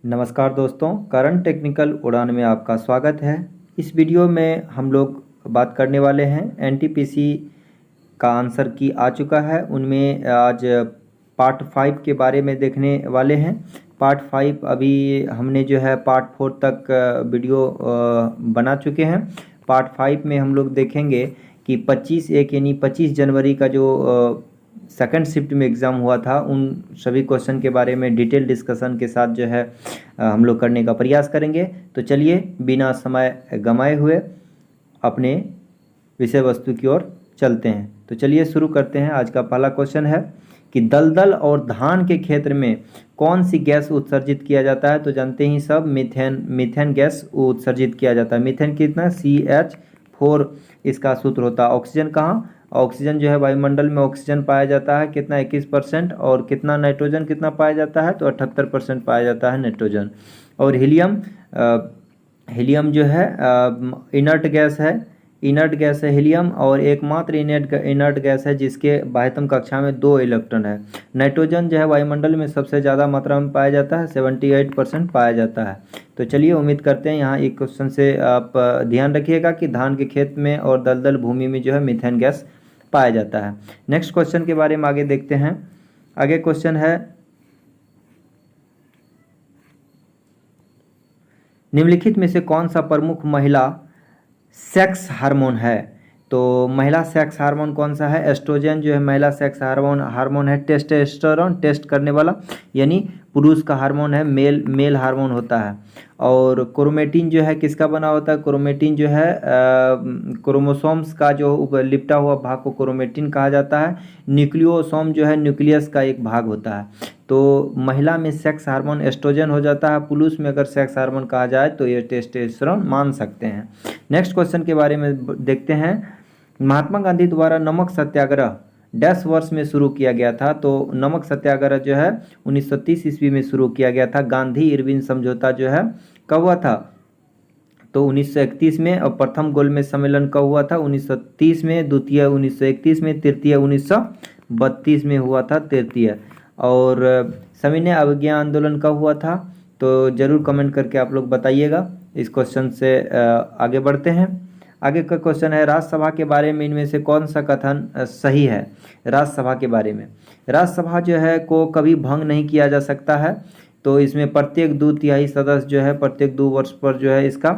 नमस्कार दोस्तों, current technical उड़ान में आपका स्वागत है। इस वीडियो में हम लोग बात करने वाले हैं एनटीपीसी का आंसर की आ चुका है, उनमें आज पार्ट 5 के बारे में देखने वाले हैं। पार्ट 5 अभी हमने जो है पार्ट 4 तक वीडियो बना चुके हैं। पार्ट 5 में हम लोग देखेंगे कि 25/1 यानी 25 जनवरी का जो सेकंड शिफ्ट में एग्ज़ाम हुआ था, उन सभी क्वेश्चन के बारे में डिटेल डिस्कशन के साथ जो है हम लोग करने का प्रयास करेंगे। तो चलिए बिना समय गंवाए हुए अपने विषय वस्तु की ओर चलते हैं। तो चलिए शुरू करते हैं। आज का पहला क्वेश्चन है कि दलदल और धान के क्षेत्र में कौन सी गैस उत्सर्जित किया जाता है। तो जानते ही सब मीथेन गैस उत्सर्जित किया जाता है। मीथेन कितना CH4 इसका सूत्र होता है। ऑक्सीजन कहाँ, ऑक्सीजन जो है वायुमंडल में ऑक्सीजन पाया जाता है कितना 21%, और कितना नाइट्रोजन कितना पाया जाता है तो 78% पाया जाता है नाइट्रोजन। और हीलियम जो है इनर्ट गैस है हीलियम, और एकमात्र इनर्ट गैस है जिसके बाह्यतम कक्षा में 2 इलेक्ट्रॉन है। नाइट्रोजन जो है वायुमंडल में सबसे ज़्यादा मात्रा में पाया जाता है, 78% पाया जाता है। तो चलिए उम्मीद करते हैं यहाँ एक क्वेश्चन से आप ध्यान रखिएगा कि धान के खेत में और दलदल भूमि में जो है मीथेन गैस पाया जाता है। नेक्स्ट क्वेश्चन के बारे में आगे देखते हैं। आगे क्वेश्चन है, निम्नलिखित में से कौन सा प्रमुख महिला सेक्स हार्मोन है। तो महिला सेक्स हार्मोन कौन सा है। एस्ट्रोजन जो है महिला सेक्स हार्मोन है। टेस्टोस्टेरोन टेस्ट करने वाला यानी पुरुष का हार्मोन है, मेल हार्मोन होता है। और क्रोमेटिन जो है किसका बना होता है। क्रोमेटिन जो है क्रोमोसोम्स का जो लिपटा हुआ भाग को क्रोमेटिन कहा जाता है। न्यूक्लियोसोम जो है न्यूक्लियस का एक भाग होता है। तो महिला में सेक्स हार्मोन एस्ट्रोजन हो जाता है। पुरुष में अगर सेक्स हार्मोन कहा जाए तो ये टेस्टोस्टेरोन मान सकते हैं। नेक्स्ट क्वेश्चन के बारे में देखते हैं। महात्मा गांधी द्वारा नमक सत्याग्रह डैश वर्ष में शुरू किया गया था। तो नमक सत्याग्रह जो है 1930 ईस्वी में शुरू किया गया था। गांधी इरविन समझौता जो है कब हुआ था तो 1931 में, और प्रथम गोलमेज सम्मेलन कब हुआ था 1930 में, द्वितीय 1931 में, तृतीय 1932 में हुआ था तृतीय। और सविनय अवज्ञा आंदोलन कब हुआ था तो ज़रूर कमेंट करके आप लोग बताइएगा। इस क्वेश्चन से आगे बढ़ते हैं। आगे का क्वेश्चन है, राज्यसभा के बारे में इनमें से कौन सा कथन सही है। राज्यसभा के बारे में, राज्यसभा जो है को कभी भंग नहीं किया जा सकता है। तो इसमें प्रत्येक 2/3 सदस्य जो है प्रत्येक 2 वर्ष पर जो है इसका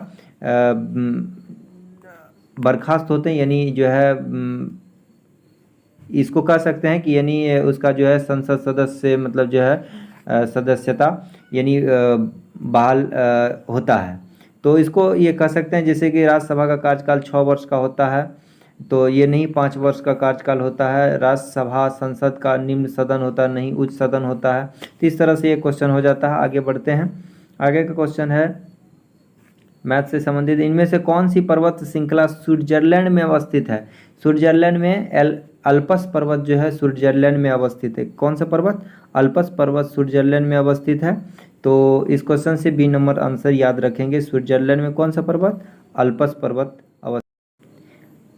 बर्खास्त होते हैं, यानी जो है इसको कह सकते हैं कि यानी उसका जो है संसद सदस्य मतलब जो है सदस्यता यानी बहाल होता है। तो इसको ये कह सकते हैं जैसे कि राज्यसभा का कार्यकाल 6 वर्ष का होता है, तो ये नहीं 5 वर्ष का कार्यकाल होता है। राज्यसभा संसद का निम्न सदन होता है, नहीं उच्च सदन होता है। तो इस तरह से ये क्वेश्चन हो जाता है। आगे बढ़ते हैं। आगे का क्वेश्चन है मैथ से संबंधित, इनमें से कौन सी पर्वत श्रृंखला स्विट्जरलैंड में अवस्थित है। स्विट्जरलैंड में अल्प्स पर्वत जो है स्विट्जरलैंड में अवस्थित है। कौन सा पर्वत, अल्प्स पर्वत स्विट्जरलैंड में अवस्थित है। तो इस क्वेश्चन से बी नंबर आंसर याद रखेंगे। स्विट्जरलैंड में कौन सा पर्वत, अल्प्स पर्वत अवस्थित।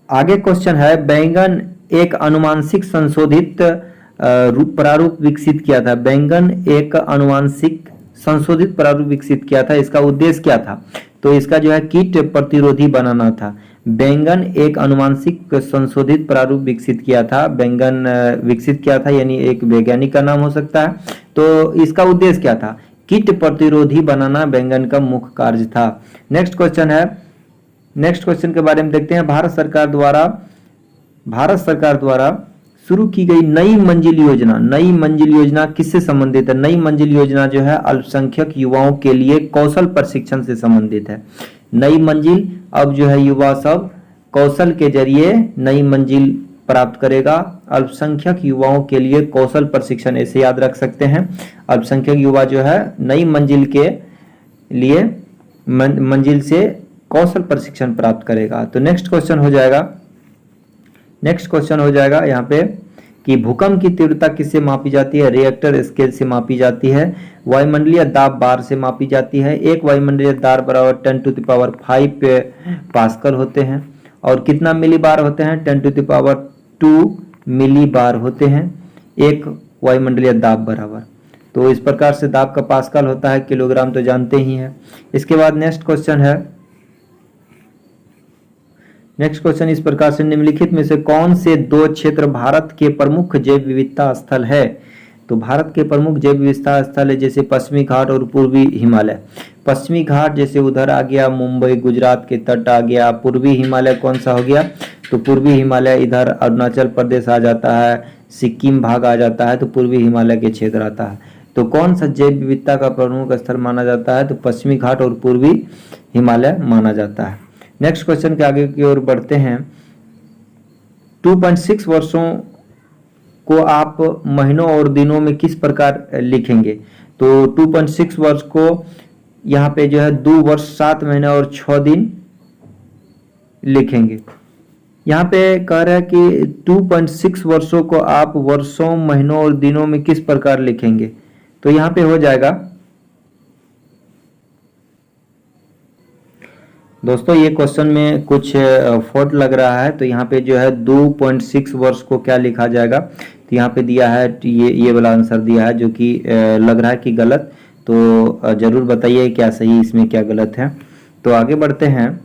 आगे क्वेश्चन है, बैंगन एक अनुवांशिक संशोधित प्रारूप विकसित किया था। बैंगन एक अनुवांशिक संशोधित प्रारूप विकसित किया था, इसका उद्देश्य क्या था। तो इसका जो है कीट प्रतिरोधी बनाना था। बैंगन एक अनुवांशिक संशोधित प्रारूप विकसित किया था। बैंगन विकसित किया था यानी एक वैज्ञानिक का नाम हो सकता है। तो इसका उद्देश्य क्या था, कीट प्रतिरोधी बनाना बैंगन का मुख्य कार्य था। नेक्स्ट क्वेश्चन है, नेक्स्ट क्वेश्चन के बारे में देखते हैं। भारत सरकार द्वारा शुरू की गई नई मंजिल योजना किससे संबंधित है। नई मंजिल योजना जो है अल्पसंख्यक युवाओं के लिए कौशल प्रशिक्षण से संबंधित है। नई मंजिल, अब जो है युवा सब कौशल के जरिए नई मंजिल प्राप्त करेगा। अल्पसंख्यक युवाओं के लिए कौशल प्रशिक्षण, ऐसे याद रख सकते हैं। अल्पसंख्यक युवा जो है नई मंजिल के लिए मंजिल से कौशल प्रशिक्षण प्राप्त करेगा। तो नेक्स्ट क्वेश्चन हो जाएगा यहाँ पे कि भूकंप की तीव्रता किससे मापी जाती है। रिएक्टर स्केल से मापी जाती है। वायुमंडलीय दाब बार से मापी जाती है। एक वायुमंडलीय दाब बराबर 10⁵ पास्कल होते हैं। और कितना मिली बार होते हैं, 10⁻² मिली बार होते हैं एक वायुमंडलीय दाब बराबर। तो इस प्रकार से दाब का पास्कल होता है, किलोग्राम तो जानते ही हैं। इसके बाद नेक्स्ट क्वेश्चन इस प्रकार से, निम्नलिखित में से कौन से दो क्षेत्र भारत के प्रमुख जैव विविधता स्थल है? तो भारत के प्रमुख जैव विविधता स्थल है जैसे पश्चिमी घाट और पूर्वी हिमालय। पश्चिमी घाट जैसे उधर आ गया मुंबई, गुजरात के तट आ गया। पूर्वी हिमालय कौन सा हो गया? तो पूर्वी हिमालय इधर अरुणाचल प्रदेश आ जाता है, सिक्किम भाग आ जाता है, तो पूर्वी हिमालय के क्षेत्र आता है। तो कौन सा जैव विविधता का प्रमुख स्थल माना जाता है? तो पश्चिमी घाट और पूर्वी हिमालय माना जाता है। नेक्स्ट क्वेश्चन के आगे की ओर बढ़ते हैं। 2.6 वर्षों को आप महीनों और दिनों में किस प्रकार लिखेंगे? तो 2.6 वर्ष को यहाँ पे जो है 2 वर्ष 7 महीने और 6 दिन लिखेंगे। यहाँ पे कह रहा है कि 2.6 वर्षों को आप वर्षों, महीनों और दिनों में किस प्रकार लिखेंगे? तो यहाँ पे हो जाएगा दोस्तों, ये क्वेश्चन में कुछ फॉल्ट लग रहा है। तो यहाँ पे जो है 2.6 वर्ष को क्या लिखा जाएगा? तो यहाँ पे दिया है ये वाला आंसर दिया है, जो कि लग रहा है कि गलत। तो जरूर बताइए क्या सही, इसमें क्या गलत है। तो आगे बढ़ते हैं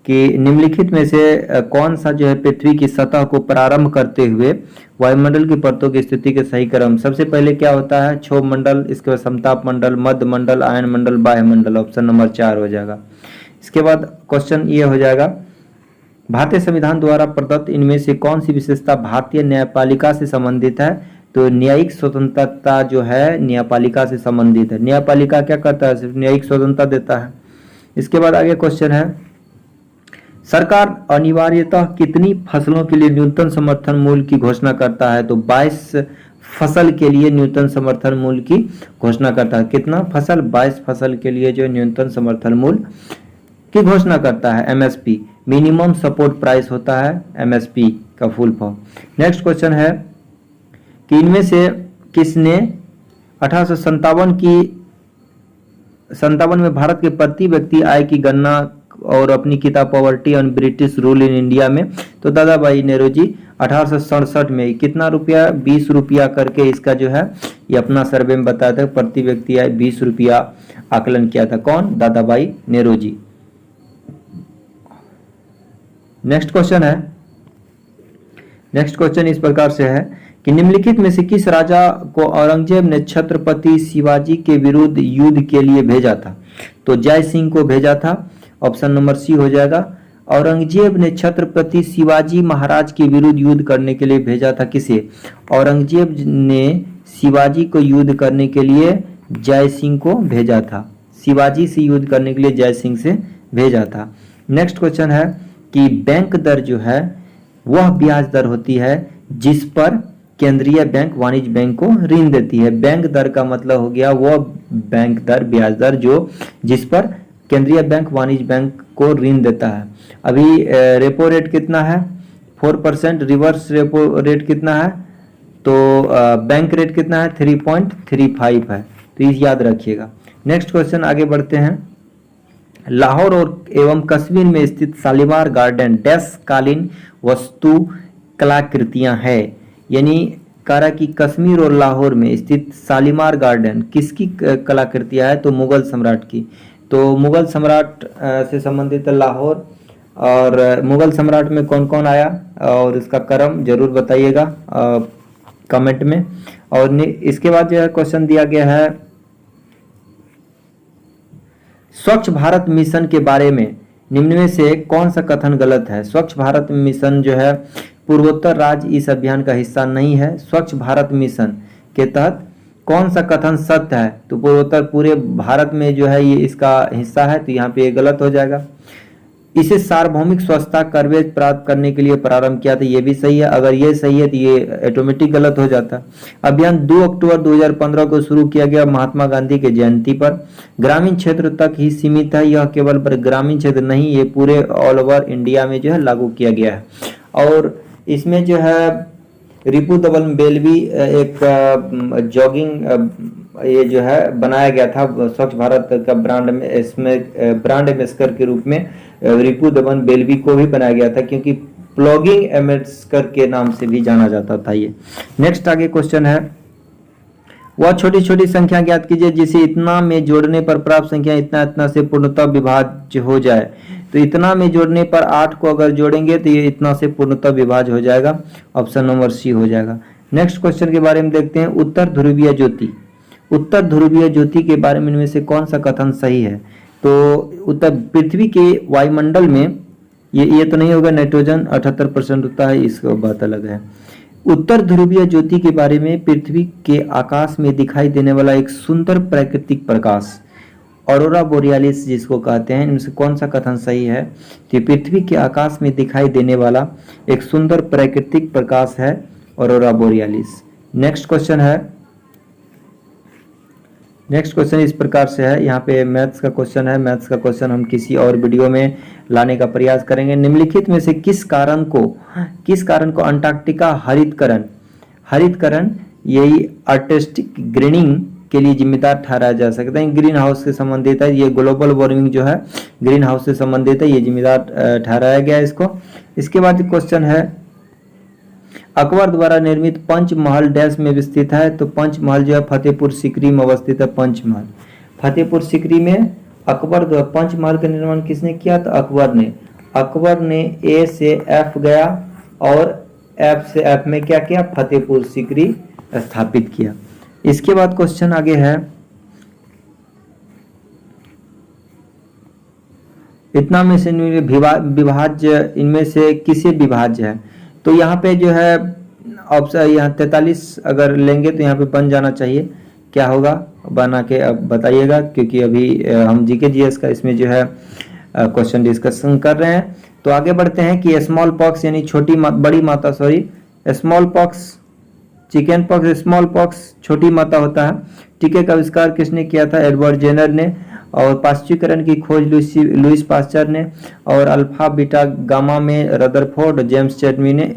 कि निम्नलिखित में से कौन सा जो है पृथ्वी की सतह को प्रारंभ करते हुए वायुमंडल की परतों की स्थिति के सही क्रम? सबसे पहले क्या होता है? क्षोभ मंडल, इसके बाद समताप मंडल, मध्य मंडल, आयन मंडल, बाह्य मंडल। ऑप्शन नंबर 4 हो जाएगा। इसके बाद क्वेश्चन ये हो जाएगा, भारतीय संविधान द्वारा प्रदत्त इनमें से कौन सी विशेषता भारतीय न्यायपालिका से संबंधित है? तो न्यायिक स्वतंत्रता जो है न्यायपालिका से संबंधित है। न्यायपालिका क्या करता है? सिर्फ न्यायिक स्वतंत्रता देता है। इसके बाद आगे क्वेश्चन है, सरकार अनिवार्यतः कितनी फसलों के लिए न्यूनतम समर्थन मूल्य की घोषणा करता है? तो 22 फसल के लिए न्यूनतम समर्थन मूल्य की घोषणा करता है। कितना फसल? 22 फसल के लिए जो न्यूनतम समर्थन मूल्य की घोषणा करता है। एमएसपी, मिनिमम सपोर्ट प्राइस होता है एमएसपी का फुल फॉर्म। नेक्स्ट क्वेश्चन है कि इनमें से किसने 1857 में भारत के प्रति व्यक्ति आय की गणना और अपनी किताब poverty and British rule in India में? तो दादा भाई नेहरू जी 1867 में कितना रुपया? 20 रुपया करके इसका जो है ये अपना सर्वे में बताया था, प्रति व्यक्ति आय 20 रुपया आकलन किया था। कौन? दादा भाई नेहरू जी। नेक्स्ट क्वेश्चन इस प्रकार से है कि निम्नलिखित में से किस राजा को औरंगजेब ने छत्रपति शिवाजी के विरुद्ध युद्ध के लिए भेजा था? तो जय सिंह को भेजा था। ऑप्शन नंबर सी हो जाएगा। औरंगजेब ने छत्रपति शिवाजी महाराज के विरुद्ध युद्ध करने के लिए भेजा था। किसे? औरंगजेब ने शिवाजी को युद्ध करने के लिए जय सिंह को भेजा था। शिवाजी से युद्ध करने के लिए जय सिंह से भेजा था। नेक्स्ट क्वेश्चन है कि बैंक दर जो है वह ब्याज दर होती है जिस पर केंद्रीय बैंक वाणिज्य बैंक को ऋण देती है। बैंक दर का मतलब हो गया वह बैंक दर, ब्याज दर जो जिस पर केंद्रीय बैंक वाणिज्य बैंक को ऋण देता है। अभी रेपो रेट कितना है? 4%। रिवर्स रेपो रेट कितना है? तो बैंक रेट कितना है? 3.35 है। तो इस याद रखिएगा। नेक्स्ट क्वेश्चन आगे बढ़ते हैं। लाहौर और एवं कश्मीर में स्थित शालीमार गार्डन डैश कालीन वस्तु कलाकृतियां है? यानी कह रहा कि कश्मीर और लाहौर में स्थित शालीमार गार्डन किसकी कलाकृतियां है? तो मुगल सम्राट की। तो मुगल सम्राट से संबंधित लाहौर, और मुगल सम्राट में कौन कौन आया और इसका क्रम जरूर बताइएगा कमेंट में। और इसके बाद जो है क्वेश्चन दिया गया है, स्वच्छ भारत मिशन के बारे में निम्न में से कौन सा कथन गलत है? स्वच्छ भारत मिशन जो है पूर्वोत्तर राज्य इस अभियान का हिस्सा नहीं है। स्वच्छ भारत मिशन के तहत कौन सा कथन सत्य है? तो पूर्वोत्तर पूरे भारत में जो है ये इसका हिस्सा है, तो यहाँ पे ये गलत हो जाएगा। इसे सार्वभौमिक स्वच्छता कवरेज प्राप्त करने के लिए प्रारंभ किया था, ये भी सही है। अगर ये सही है तो ये ऑटोमेटिक गलत हो जाता। अभियान 2 अक्टूबर 2015 को शुरू किया गया महात्मा गांधी के जयंती पर। ग्रामीण क्षेत्र तक ही सीमित है, यह केवल ग्रामीण क्षेत्र नहीं, ये पूरे ऑल ओवर इंडिया में जो है लागू किया गया है। और इसमें जो है रिपू दबल बेल्वी एक जॉगिंग ये जो है बनाया गया था स्वच्छ भारत का ब्रांड में, इसमें ब्रांड एम्बेसडर के रूप में रिपू दमन बेल्वी को भी बनाया गया था, क्योंकि प्लॉगिंग एम्बेसडर के नाम से भी जाना जाता था ये। नेक्स्ट आगे क्वेश्चन है, वह छोटी छोटी संख्या ज्ञात कीजिए जिसे इतना में जोड़ने पर प्राप्त संख्या इतना इतना से पूर्णतः विभाज्य हो जाए। तो इतना में जोड़ने पर 8 को अगर जोड़ेंगे तो ये इतना से पूर्णतः विभाज्य हो जाएगा। ऑप्शन नंबर सी हो जाएगा। नेक्स्ट क्वेश्चन के बारे में देखते हैं। उत्तर ध्रुवीय ज्योति, उत्तर ध्रुवीय ज्योति के बारे में इनमें से कौन सा कथन सही है? तो उत्तर पृथ्वी के वायुमंडल में ये तो नहीं होगा, नाइट्रोजन 78% होता है, इसका बात अलग है। उत्तर ध्रुवीय ज्योति के बारे में पृथ्वी के आकाश में दिखाई देने वाला एक सुंदर प्राकृतिक प्रकाश ऑरोरा बोरियालिस जिसको कहते हैं, इनमें से कौन सा कथन सही है? तो पृथ्वी के आकाश में दिखाई देने वाला एक सुंदर प्राकृतिक प्रकाश है ऑरोरा बोरियालिस। नेक्स्ट क्वेश्चन है, नेक्स्ट क्वेश्चन इस प्रकार से है, यहाँ पे मैथ्स का क्वेश्चन है। मैथ्स का क्वेश्चन हम किसी और वीडियो में लाने का प्रयास करेंगे। निम्नलिखित में से किस कारण को अंटार्कटिका हरितकरण यही आर्टिस्टिक ग्रीनिंग के लिए जिम्मेदार ठहराया जा सकता है? ग्रीन हाउस से संबंधित है, ये ग्लोबल वार्मिंग जो है ग्रीन हाउस से संबंधित है, ये जिम्मेदार ठहराया गया है इसको। इसके बाद क्वेश्चन है, अकबर द्वारा निर्मित पंचमहल डैश में स्थित है? तो पंचमहल जो है फतेहपुर सीकरी में अवस्थित है। पंचमहल फतेहपुर सीकरी में अकबर द्वारा पंचमहल का निर्माण किसने किया? तो अकबर ने ए से एफ गया और एफ से एफ में क्या किया? फतेहपुर सीकरी स्थापित किया। इसके बाद क्वेश्चन आगे है, इतना में से विभाज्य इनमें से किसे विभाज्य है? तो यहाँ पे जो है ऑप्शन यहाँ 43 अगर लेंगे तो यहाँ पे बन जाना चाहिए। क्या होगा बना के अब बताइएगा, क्योंकि अभी हम जीके जीएस का इसमें जो है क्वेश्चन डिस्कशन कर रहे हैं। तो आगे बढ़ते हैं कि स्मॉल पॉक्स यानी बड़ी माता, small pox, chicken pox, small pox छोटी माता होता है। टीके का आविष्कार किसने किया था? एडवर्ड जेनर ने। और पाश्चुकरण की खोज लुइस पास्चर ने। और अल्फा बीटा गामा में रदरफोर्ड जेम्स चैडविक ने।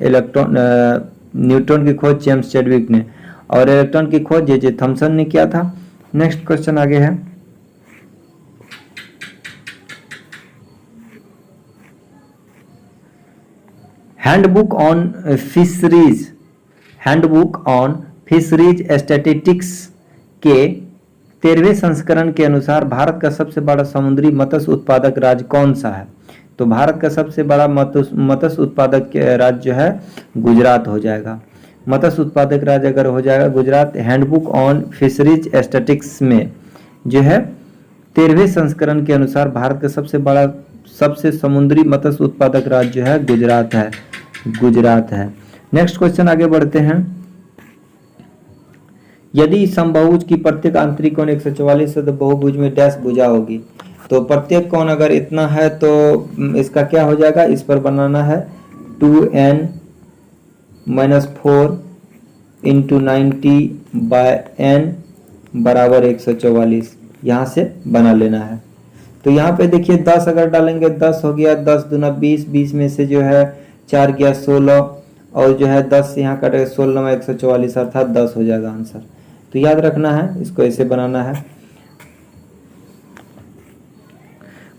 न्यूट्रॉन की खोज जेम्स चैडविक ने। और इलेक्ट्रॉन की खोज जे थॉमसन ने किया था। नेक्स्ट क्वेश्चन आगे है, हैंडबुक ऑन फिशरीज स्टैटिस्टिक्स के 13वें संस्करण के अनुसार भारत का सबसे बड़ा समुद्री मत्स्य उत्पादक राज्य कौन सा है? तो भारत का सबसे बड़ा मत्स्य उत्पादक राज्य जो है गुजरात हो जाएगा। मत्स्य उत्पादक राज्य अगर हो जाएगा Gujarat. Handbook on fisheries statistics में जो है 13वें संस्करण के अनुसार भारत का सबसे समुद्री मत्स्य उत्पादक राज्य जो है गुजरात है। नेक्स्ट क्वेश्चन आगे बढ़ते हैं, यदि समबाहुज की प्रत्येक आंतरिक कोण 144 है तो बहुभुज में डैश भुजा होगी। तो प्रत्येक कोण अगर इतना है तो इसका क्या हो जाएगा? इस पर बनाना है 2n - 4 × 90/n बराबर 144, यहाँ से बना लेना है। तो यहाँ पे देखिए 10 अगर डालेंगे 10 हो गया, 10 दूना 20, 20 में से जो है 4 गया 16 और जो है 10 यहाँ कटेगा 16 में 144 अर्थात 10 हो जाएगा आंसर। तो याद रखना है, इसको ऐसे बनाना है।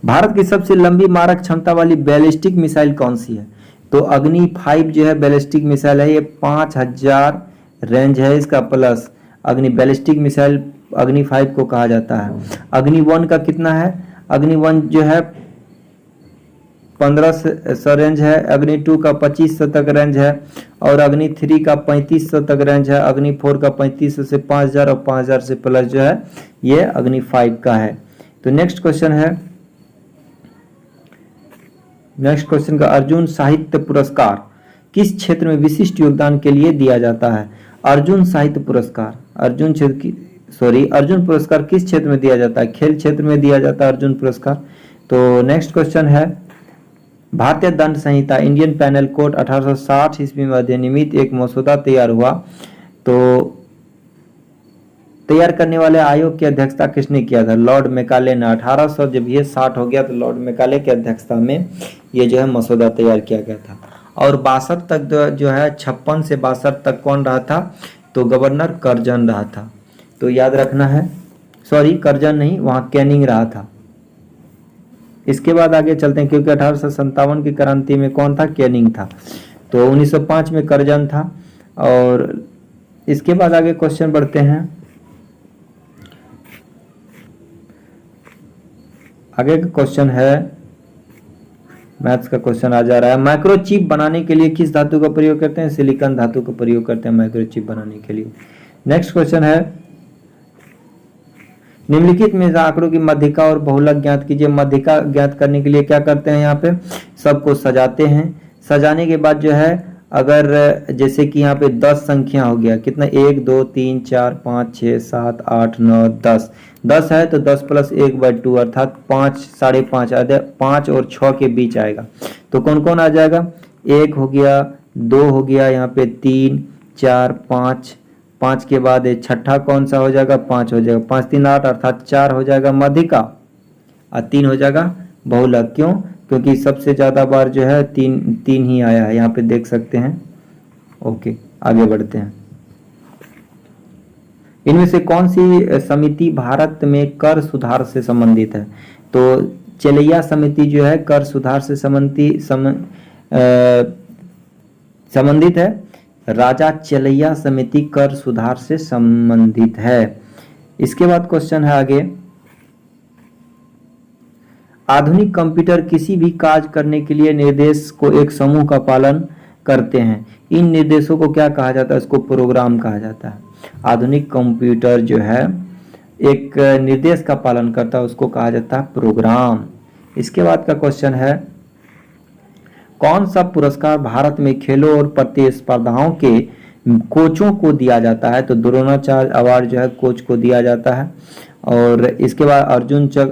भारत की सबसे लंबी मारक क्षमता वाली बैलिस्टिक मिसाइल कौन सी है? तो अग्नि 5 जो है बैलिस्टिक मिसाइल है, ये 5000 रेंज है इसका प्लस। अग्नि बैलिस्टिक मिसाइल अग्नि 5 को कहा जाता है। अग्नि 1 का कितना है? अग्नि 1 जो है 1500 रेंज है। अग्नि 2 का 2500 तक रेंज है और अग्नि 3 का 3500 तक रेंज है। अग्नि 4 का 3500 से 5000 और 5000 से प्लस जो है ये अग्नि 5 का है। तो नेक्स्ट क्वेश्चन है, नेक्स्ट क्वेश्चन का अर्जुन साहित्य पुरस्कार किस क्षेत्र में विशिष्ट योगदान के लिए दिया जाता है? अर्जुन साहित्य पुरस्कार अर्जुन पुरस्कार किस क्षेत्र में दिया जाता है? खेल क्षेत्र में दिया जाता है अर्जुन पुरस्कार। तो नेक्स्ट क्वेश्चन है, भारतीय दंड संहिता इंडियन पैनल कोड 1860 ईस्वी में अधिनियमित एक मसौदा तैयार हुआ। तो तैयार करने वाले आयोग की अध्यक्षता किसने किया था? लॉर्ड मैकाले ने। 1800 जब ये 60 हो गया तो लॉर्ड मैकाले की अध्यक्षता में ये जो है मसौदा तैयार किया गया था। और 62 तक जो है 56 से 62 तक कौन रहा था? तो गवर्नर कर्जन रहा था। तो याद रखना है, कर्जन नहीं, वहाँ कैनिंग रहा था। इसके बाद आगे चलते हैं, क्योंकि 1857 की क्रांति में कौन था? कैनिंग था। तो 1905 में कर्जन था। और इसके बाद आगे क्वेश्चन बढ़ते हैं, आगे का क्वेश्चन है, मैथ्स का क्वेश्चन आ जा रहा है। माइक्रोचिप बनाने के लिए किस धातु का प्रयोग करते हैं? सिलिकॉन धातु का प्रयोग करते हैं माइक्रोचिप बनाने के लिए। नेक्स्ट क्वेश्चन है, निम्नलिखित में से आंकड़ों की मध्यिका और बहुलक ज्ञात कीजिए। मध्यिका ज्ञात करने के लिए क्या करते हैं? यहाँ पे सबको सजाते हैं। सजाने के बाद जो है, अगर जैसे कि यहाँ पे 10 संख्या हो गया, कितना 1 2 3 4 5 6 7 8 9 10, 10 है तो 10 + 1/2 अर्थात 5 5.5 5 और 6 के बीच आएगा। तो कौन कौन आ जाएगा? 1 हो गया, 2 हो गया, यहाँ पे 3 4 5, 5 के बाद ये छठा कौन सा हो जाएगा? 5 हो जाएगा। 5 3 8 अर्थात 4 हो जाएगा मध्यिका और 3 हो जाएगा बहुलक। क्यों? क्योंकि सबसे ज्यादा बार जो है तीन ही आया है, यहाँ पे देख सकते हैं। ओके, आगे बढ़ते हैं। इनमें से कौन सी समिति भारत में कर सुधार से संबंधित है? तो चेलैया समिति जो है कर सुधार से संबंधित है। राजा चेलैया समिति कर सुधार से संबंधित है। इसके बाद क्वेश्चन है आगे, आधुनिक कंप्यूटर किसी भी कार्य करने के लिए निर्देश को एक समूह का पालन करते हैं। इन निर्देशों को क्या कहा जाता है? इसको प्रोग्राम कहा जाता है। आधुनिक कंप्यूटर जो है एक निर्देश का पालन करता है, उसको कहा जाता है प्रोग्राम। इसके बाद का क्वेश्चन है, कौन सा पुरस्कार भारत में खेलों और प्रतिस्पर्धाओं के कोचों को दिया जाता है? तो द्रोणाचार्य अवार्ड जो है कोच को दिया जाता है। और इसके बाद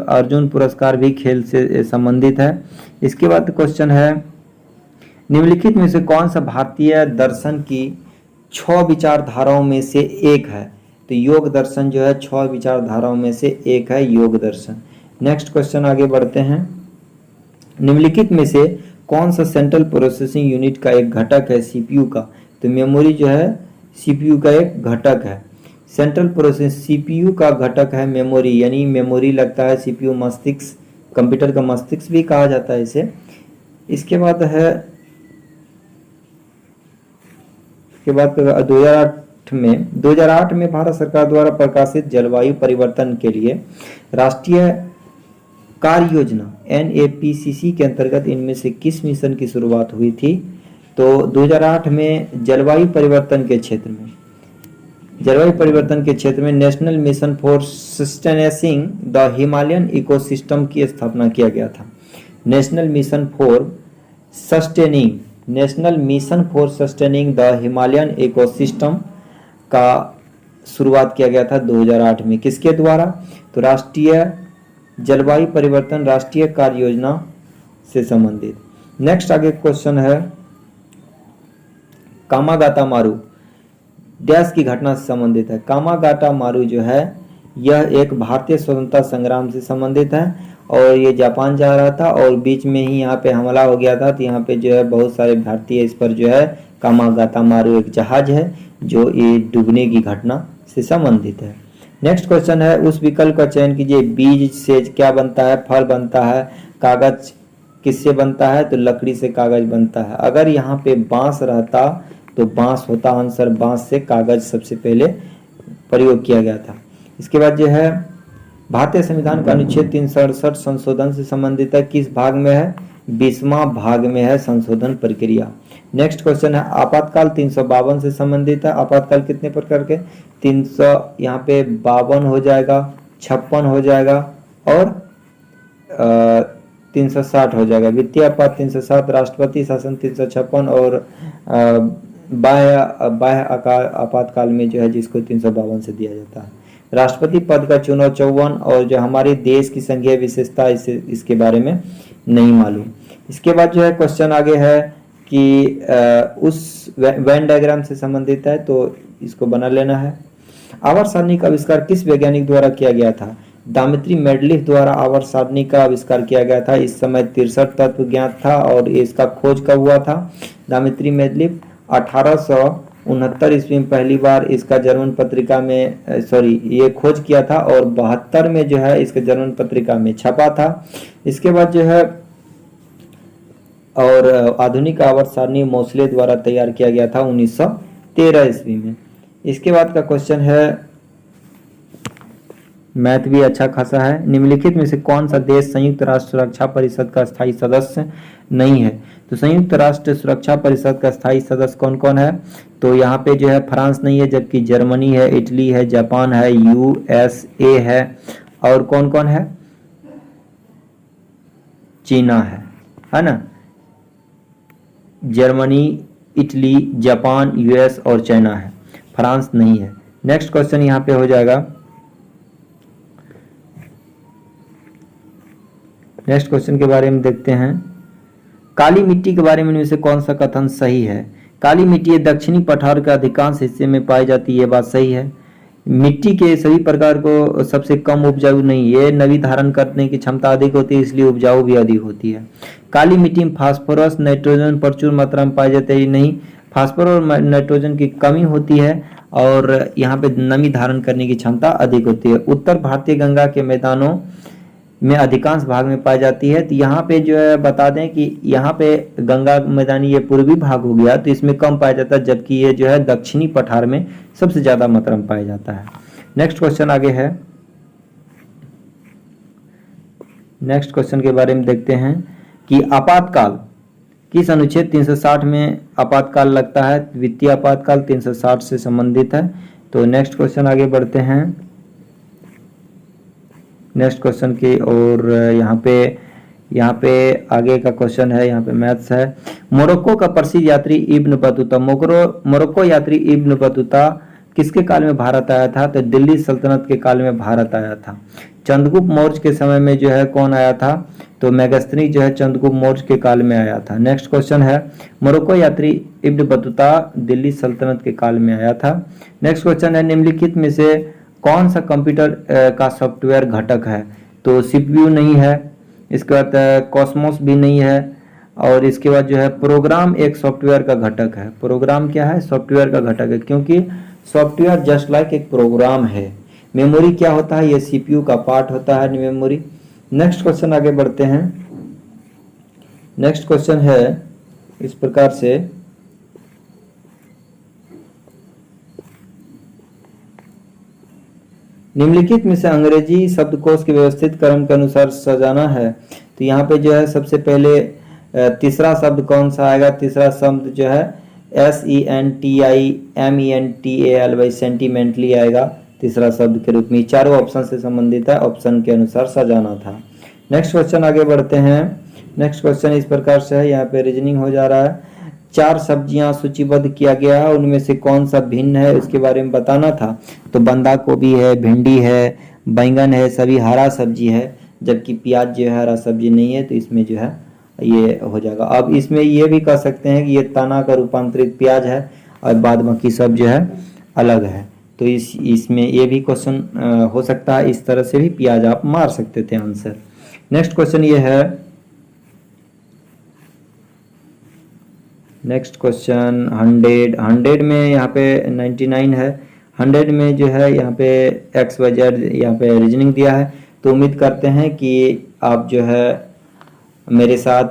अर्जुन पुरस्कार भी खेल से संबंधित है। इसके बाद क्वेश्चन है, निम्नलिखित में से कौन सा भारतीय दर्शन की 6 विचारधाराओं में से एक है? तो योग दर्शन जो है 6 विचारधाराओं में से एक है योग दर्शन। नेक्स्ट क्वेश्चन आगे बढ़ते हैं, निम्नलिखित में से कौन सा सेंट्रल प्रोसेसिंग यूनिट का एक घटक है सीपीयू का? तो मेमोरी जो है सीपीयू का एक घटक है। सेंट्रल प्रोसेस सीपीयू का घटक है मेमोरी, यानी मेमोरी लगता है सीपीयू, मस्तिष्क, कंप्यूटर का मस्तिष्क भी कहा जाता है इसे। इसके बाद है, इसके बाद 2008 में भारत सरकार द्वारा प्रकाशित जलवायु परिवर्तन के लिए राष्ट्रीय कार्य योजना NAPCC के अंतर्गत इनमें से किस मिशन की शुरुआत हुई थी? तो 2008 में जलवायु परिवर्तन के क्षेत्र में national mission for sustaining the Himalayan ecosystem की स्थापना किया गया था। National mission for sustaining the Himalayan ecosystem का शुरुआत किया गया था 2008 में। किसके द्वारा? तो राष्ट्रीय जलवायु परिवर्तन राष्ट्रीय कार्य योजना से संबंधित। नेक्स्ट आगे क्वेश्चन है, कामागाटा मारू डैश की घटना से संबंधित है। कामागाटा मारू जो है यह एक भारतीय स्वतंत्रता संग्राम से संबंधित है और ये जापान जा रहा था और बीच में ही यहाँ पे हमला हो गया था। तो यहाँ पे जो है बहुत सारे भारतीय इस पर जो है, कामागाटा मारू एक जहाज है जो ये डूबने की घटना से संबंधित है। नेक्स्ट क्वेश्चन है, उस विकल्प का चयन कीजिए। बीज से क्या बनता है? फल बनता है। कागज किससे बनता है? तो लकड़ी से कागज बनता है। अगर यहाँ पे बांस रहता तो बांस होता आंसर, बांस से कागज सबसे पहले प्रयोग किया गया था। इसके बाद जो है, भारतीय संविधान का अनुच्छेद 368 संशोधन से संबंधित है। किस भाग में है? 20वां भाग में है संशोधन प्रक्रिया। नेक्स्ट क्वेश्चन है, आपातकाल 352 से संबंधित है। आपातकाल कितने प्रकार के? 300 यहाँ पे 52 हो जाएगा, 56 हो जाएगा और 360 हो जाएगा। वित्तीय आपात 307, राष्ट्रपति शासन 356 और बाह्य आपातकाल में जो है जिसको 352 से दिया जाता है। राष्ट्रपति पद का चुनाव 54 और जो हमारे देश की संघीय विशेषता इसके बारे में नहीं मालूम। इसके बाद जो है क्वेश्चन आगे है कि उस वेन डायग्राम से संबंधित है तो इसको बना लेना है। आवर्त सारणी का आविष्कार किस वैज्ञानिक द्वारा किया गया था? दामित्री मेंडलीफ द्वारा आवर्त सारणी का आविष्कार किया गया था। इस समय 63 तत्व ज्ञात था और इसका खोज कब हुआ था? दामित्री मेंडलीफ 1869 ईस्वी में पहली बार इसका जर्मन पत्रिका में ये खोज किया था और 72 में जो है इसके जर्मन पत्रिका में छपा था। इसके बाद जो है और आधुनिक आवर्त सारणी मोसले द्वारा तैयार किया गया था 1913 ईस्वी में। इसके बाद का क्वेश्चन है, मैथ भी अच्छा खासा है। निम्नलिखित में से कौन सा देश संयुक्त राष्ट्र सुरक्षा परिषद का स्थायी सदस्य नहीं है? तो संयुक्त राष्ट्र सुरक्षा परिषद का स्थायी सदस्य कौन कौन है? तो यहाँ पे जो है फ्रांस नहीं है, जबकि जर्मनी है, इटली है, जापान है, यूएसए है, और कौन कौन है? चीना है ना। जर्मनी, इटली, जापान, यूएस और चाइना है, फ्रांस नहीं है। नेक्स्ट क्वेश्चन यहाँ पे हो जाएगा, नेक्स्ट क्वेश्चन के बारे में देखते हैं। काली मिट्टी के बारे में इनमें से कौन सा कथन सही है? काली मिट्टी ये दक्षिणी पठार के अधिकांश हिस्से में पाई जाती है, ये बात सही है। मिट्टी के सभी प्रकार को सबसे कम उपजाऊ नहीं, ये नमी धारण करने की क्षमता अधिक होती है, इसलिए उपजाऊ भी अधिक होती है। काली मिट्टी में फास्फोरस, नाइट्रोजन प्रचुर मात्रा में पाए जाते हैं, नहीं, फास्फोरस और नाइट्रोजन की कमी होती है और यहाँ पे नमी धारण करने की क्षमता अधिक होती है। उत्तर भारतीय गंगा के मैदानों में अधिकांश भाग में पाई जाती है। तो यहाँ पे जो है बता दें कि यहाँ पे गंगा मैदानी ये पूर्वी भाग हो गया, तो इसमें कम पाया जाता है, जबकि ये जो है दक्षिणी पठार में सबसे ज्यादा मात्रा में पाया जाता है। नेक्स्ट क्वेश्चन आगे है, नेक्स्ट क्वेश्चन के बारे में देखते हैं कि आपातकाल किस अनुच्छेद 360 में आपातकाल लगता है? वित्तीय आपातकाल 360 से संबंधित है। तो नेक्स्ट क्वेश्चन आगे बढ़ते हैं, नेक्स्ट क्वेश्चन की और यहाँ पे आगे का क्वेश्चन है, यहाँ पे मैथ्स है। मोरक्को का प्रसिद्ध यात्री इब्न बतूता, मोरक्को यात्री इब्न बतूता किसके काल में भारत आया था? तो दिल्ली सल्तनत के काल में भारत आया था। चंद्रगुप्त मौर्य के समय में जो है कौन आया था? तो मेगास्थनी जो है चंद्रगुप्त मौर्य के काल में आया था। नेक्स्ट क्वेश्चन है, मोरक्को यात्री इब्न बतूता दिल्ली सल्तनत के काल में आया था। नेक्स्ट क्वेश्चन है, निम्नलिखित में से कौन सा कंप्यूटर का सॉफ्टवेयर घटक है? तो सीपीयू नहीं है, इसके बाद कॉस्मोस भी नहीं है, और इसके बाद जो है प्रोग्राम एक सॉफ्टवेयर का घटक है। प्रोग्राम क्या है? सॉफ्टवेयर का घटक है, क्योंकि सॉफ्टवेयर जस्ट लाइक एक प्रोग्राम है। मेमोरी क्या होता है? ये सीपीयू का पार्ट होता है मेमोरी। नेक्स्ट क्वेश्चन आगे बढ़ते हैं। नेक्स्ट क्वेश्चन है इस प्रकार से, निम्नलिखित में से अंग्रेजी शब्दकोश के व्यवस्थित क्रम के अनुसार सजाना है। तो यहाँ पे जो है सबसे पहले तीसरा शब्द कौन सा आएगा? तीसरा शब्द जो है SENTIMENTALY, सेंटिमेंटली आएगा तीसरा शब्द के रूप में। चारों ऑप्शन से संबंधित है, ऑप्शन के अनुसार सजाना था। नेक्स्ट क्वेश्चन आगे बढ़ते हैं। नेक्स्ट क्वेश्चन इस प्रकार से है, यहाँ पे रीजनिंग हो जा रहा है। 4 सब्जियां सूचीबद्ध किया गया है, उनमें से कौन सा भिन्न है उसके बारे में बताना था। तो बंदा गोभी है, भिंडी है, बैंगन है, सभी हरा सब्जी है, जबकि प्याज जो है हरा सब्जी नहीं है, तो इसमें जो है ये हो जाएगा। अब इसमें ये भी कह सकते हैं कि ये तना का रूपांतरित प्याज है और बाद बाकी सब जो है अलग है। तो इसमें ये भी क्वेश्चन हो सकता है, इस तरह से भी प्याज आप मार सकते थे आंसर। नेक्स्ट क्वेश्चन ये है, नेक्स्ट क्वेश्चन 100 में यहाँ पे 99 है। 100 में जो है यहाँ पे XYZ यहाँ पे रीजनिंग दिया है। तो उम्मीद करते हैं कि आप जो है मेरे साथ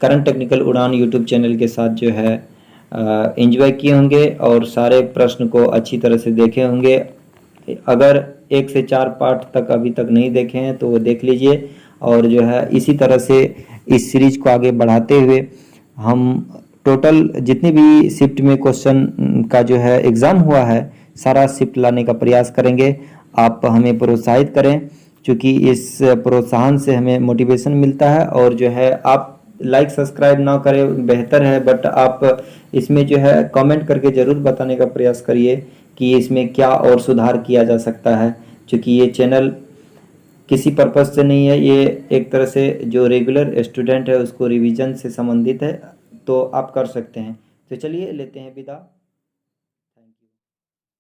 करंट टेक्निकल उड़ान यूट्यूब चैनल के साथ जो है एंजॉय किए होंगे और सारे प्रश्न को अच्छी तरह से देखे होंगे। अगर 1 से 4 पार्ट तक अभी तक नहीं देखे हैं तो वो देख लीजिए, और जो है इसी तरह से इस सीरीज को आगे बढ़ाते हुए हम टोटल जितनी भी शिफ्ट में क्वेश्चन का जो है एग्ज़ाम हुआ है सारा शिफ्ट लाने का प्रयास करेंगे। आप हमें प्रोत्साहित करें, क्योंकि इस प्रोत्साहन से हमें मोटिवेशन मिलता है। और जो है आप लाइक सब्सक्राइब ना करें बेहतर है, बट आप इसमें जो है कमेंट करके ज़रूर बताने का प्रयास करिए कि इसमें क्या और सुधार किया जा सकता है, क्योंकि ये चैनल किसी पर्पज़ से नहीं है, ये एक तरह से जो रेगुलर स्टूडेंट है उसको रिवीजन से संबंधित है, तो आप कर सकते हैं। तो चलिए लेते हैं विदा।